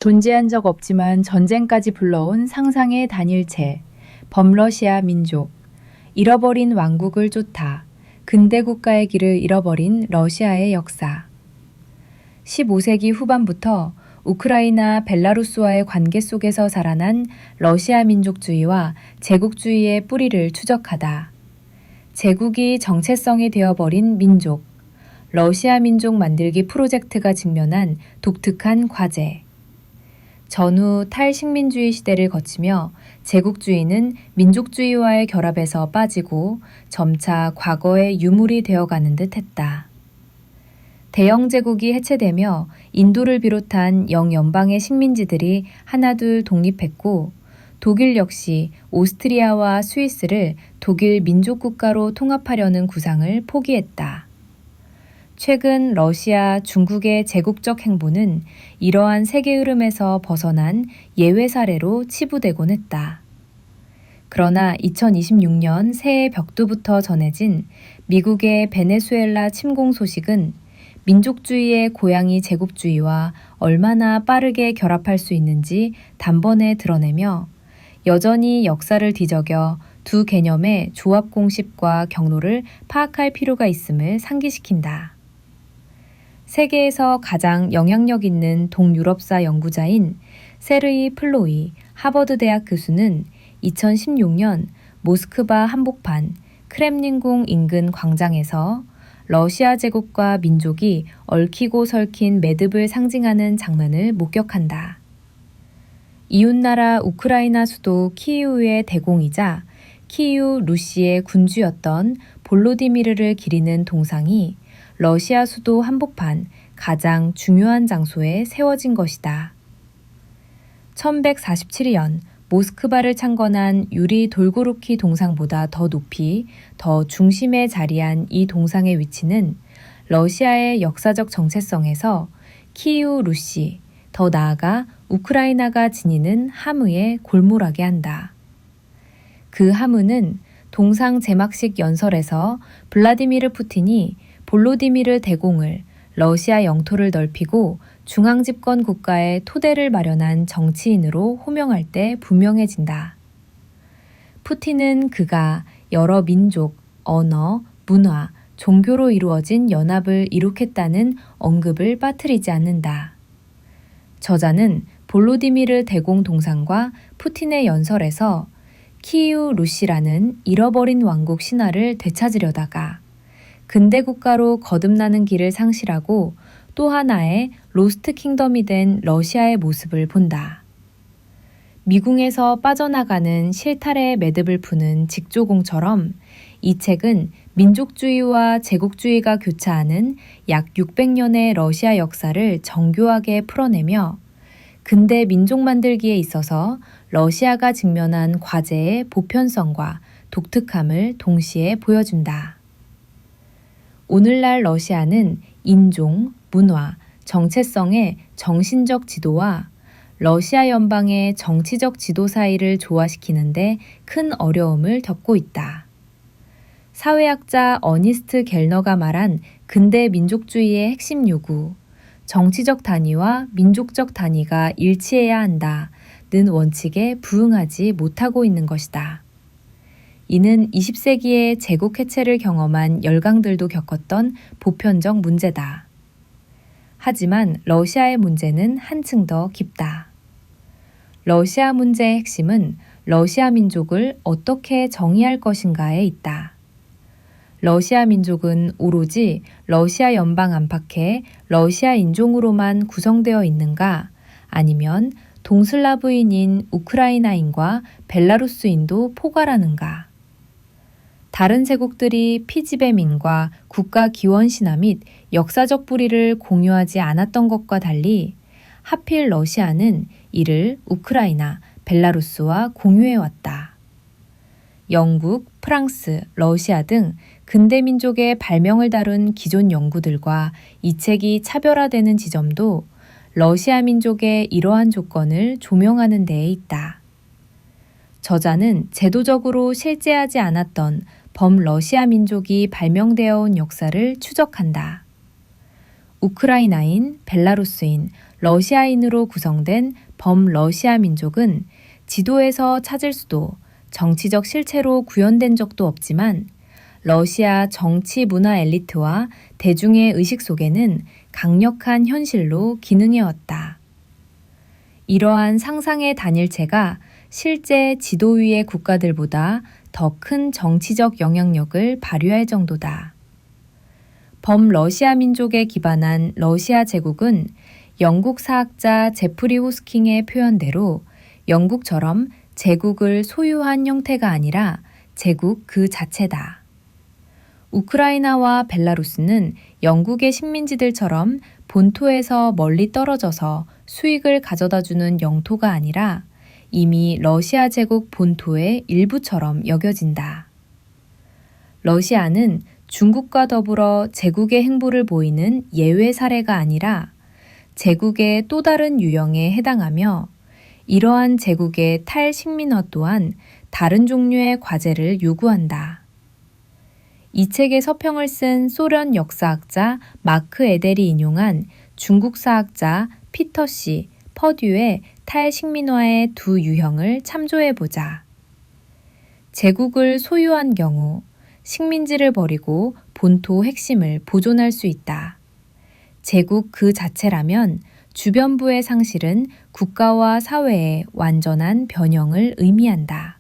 존재한 적 없지만 전쟁까지 불러온 상상의 단일체, 범러시아 민족, 잃어버린 왕국을 쫓아 근대 국가의 길을 잃어버린 러시아의 역사. 15세기 후반부터 우크라이나, 벨라루스와의 관계 속에서 자라난 러시아 민족주의와 제국주의의 뿌리를 추적하다. 제국이 정체성이 되어버린 민족, 러시아 민족 만들기 프로젝트가 직면한 독특한 과제. 전후 탈식민주의 시대를 거치며 제국주의는 민족주의와의 결합에서 빠지고 점차 과거의 유물이 되어가는 듯 했다. 대영 제국이 해체되며 인도를 비롯한 영연방의 식민지들이 하나둘 독립했고, 독일 역시 오스트리아와 스위스를 독일 민족국가로 통합하려는 구상을 포기했다. 최근 러시아, 중국의 제국적 행보는 이러한 세계 흐름에서 벗어난 예외 사례로 치부되곤 했다. 그러나 2026년 새해 벽두부터 전해진 미국의 베네수엘라 침공 소식은 민족주의의 고양이 제국주의와 얼마나 빠르게 결합할 수 있는지 단번에 드러내며 여전히 역사를 뒤적여 두 개념의 조합 공식과 경로를 파악할 필요가 있음을 상기시킨다. 세계에서 가장 영향력 있는 동유럽사 연구자인 세르이 플로이 하버드 대학 교수는 2016년 모스크바 한복판 크렘린궁 인근 광장에서 러시아 제국과 민족이 얽히고 설킨 매듭을 상징하는 장면을 목격한다. 이웃나라 우크라이나 수도 키이우의 대공이자 키이우 루시의 군주였던 볼로디미르를 기리는 동상이 러시아 수도 한복판 가장 중요한 장소에 세워진 것이다. 1147년 모스크바를 창건한 유리 돌고루키 동상보다 더 높이 더 중심에 자리한 이 동상의 위치는 러시아의 역사적 정체성에서 키이우 루시, 더 나아가 우크라이나가 지니는 함의에 골몰하게 한다. 그 함의는 동상 제막식 연설에서 블라디미르 푸틴이 볼로디미르 대공을 러시아 영토를 넓히고 중앙집권 국가의 토대를 마련한 정치인으로 호명할 때 분명해진다. 푸틴은 그가 여러 민족, 언어, 문화, 종교로 이루어진 연합을 이룩했다는 언급을 빠뜨리지 않는다. 저자는 볼로디미르 대공 동상과 푸틴의 연설에서 키이우 루시라는 잃어버린 왕국 신화를 되찾으려다가 근대 국가로 거듭나는 길을 상실하고 또 하나의 로스트 킹덤이 된 러시아의 모습을 본다. 미궁에서 빠져나가는 실타래의 매듭을 푸는 직조공처럼 이 책은 민족주의와 제국주의가 교차하는 약 600년의 러시아 역사를 정교하게 풀어내며 근대 민족 만들기에 있어서 러시아가 직면한 과제의 보편성과 독특함을 동시에 보여준다. 오늘날 러시아는 인종, 문화, 정체성의 정신적 지도와 러시아 연방의 정치적 지도 사이를 조화시키는데 큰 어려움을 겪고 있다. 사회학자 어니스트 겔너가 말한 근대 민족주의의 핵심 요구, 정치적 단위와 민족적 단위가 일치해야 한다는 원칙에 부응하지 못하고 있는 것이다. 이는 20세기의 제국 해체를 경험한 열강들도 겪었던 보편적 문제다. 하지만 러시아의 문제는 한층 더 깊다. 러시아 문제의 핵심은 러시아 민족을 어떻게 정의할 것인가에 있다. 러시아 민족은 오로지 러시아 연방 안팎의 러시아 인종으로만 구성되어 있는가, 아니면 동슬라브인인 우크라이나인과 벨라루스인도 포괄하는가? 다른 제국들이 피지배민과 국가 기원 신화 및 역사적 뿌리를 공유하지 않았던 것과 달리 하필 러시아는 이를 우크라이나, 벨라루스와 공유해왔다. 영국, 프랑스, 러시아 등 근대 민족의 발명을 다룬 기존 연구들과 이 책이 차별화되는 지점도 러시아 민족의 이러한 조건을 조명하는 데에 있다. 저자는 제도적으로 실제하지 않았던 범러시아 민족이 발명되어 온 역사를 추적한다. 우크라이나인, 벨라루스인, 러시아인으로 구성된 범러시아 민족은 지도에서 찾을 수도 정치적 실체로 구현된 적도 없지만 러시아 정치 문화 엘리트와 대중의 의식 속에는 강력한 현실로 기능해왔다. 이러한 상상의 단일체가 실제 지도 위의 국가들보다 더 큰 정치적 영향력을 발휘할 정도다. 범러시아 민족에 기반한 러시아 제국은 영국 사학자 제프리 호스킹의 표현대로 영국처럼 제국을 소유한 형태가 아니라 제국 그 자체다. 우크라이나와 벨라루스는 영국의 식민지들처럼 본토에서 멀리 떨어져서 수익을 가져다주는 영토가 아니라 이미 러시아 제국 본토의 일부처럼 여겨진다. 러시아는 중국과 더불어 제국의 행보를 보이는 예외 사례가 아니라 제국의 또 다른 유형에 해당하며 이러한 제국의 탈식민화 또한 다른 종류의 과제를 요구한다. 이 책의 서평을 쓴 소련 역사학자 마크 에델이 인용한 중국 사학자 피터 씨, 퍼듀의 탈식민화의 두 유형을 참조해보자. 제국을 소유한 경우 식민지를 버리고 본토 핵심을 보존할 수 있다. 제국 그 자체라면 주변부의 상실은 국가와 사회의 완전한 변형을 의미한다.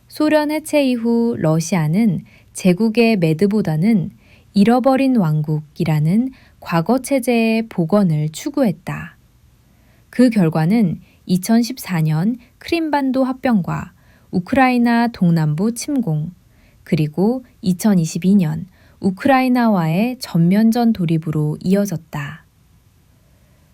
소련 해체 이후 러시아는 제국의 매드보다는 잃어버린 왕국이라는 과거 체제의 복원을 추구했다. 그 결과는 2014년 크림반도 합병과 우크라이나 동남부 침공, 그리고 2022년 우크라이나와의 전면전 돌입으로 이어졌다.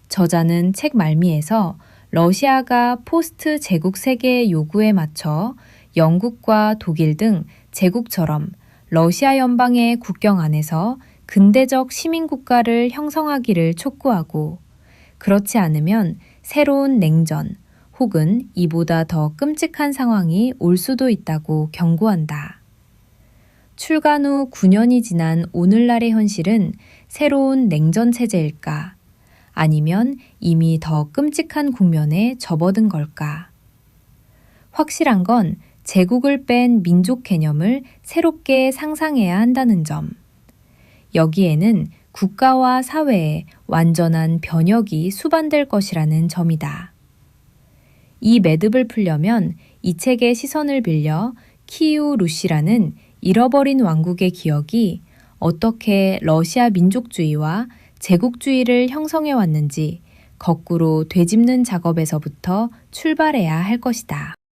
저자는 책 말미에서 러시아가 포스트 제국 세계의 요구에 맞춰 영국과 독일 등 제국처럼 러시아 연방의 국경 안에서 근대적 시민국가를 형성하기를 촉구하고 그렇지 않으면 새로운 냉전 혹은 이보다 더 끔찍한 상황이 올 수도 있다고 경고한다. 출간 후 9년이 지난 오늘날의 현실은 새로운 냉전 체제일까? 아니면 이미 더 끔찍한 국면에 접어든 걸까? 확실한 건 제국을 뺀 민족 개념을 새롭게 상상해야 한다는 점. 여기에는 국가와 사회의 완전한 변혁이 수반될 것이라는 점이다. 이 매듭을 풀려면 이 책의 시선을 빌려 키이우 루시라는 잃어버린 왕국의 기억이 어떻게 러시아 민족주의와 제국주의를 형성해 왔는지 거꾸로 되짚는 작업에서부터 출발해야 할 것이다.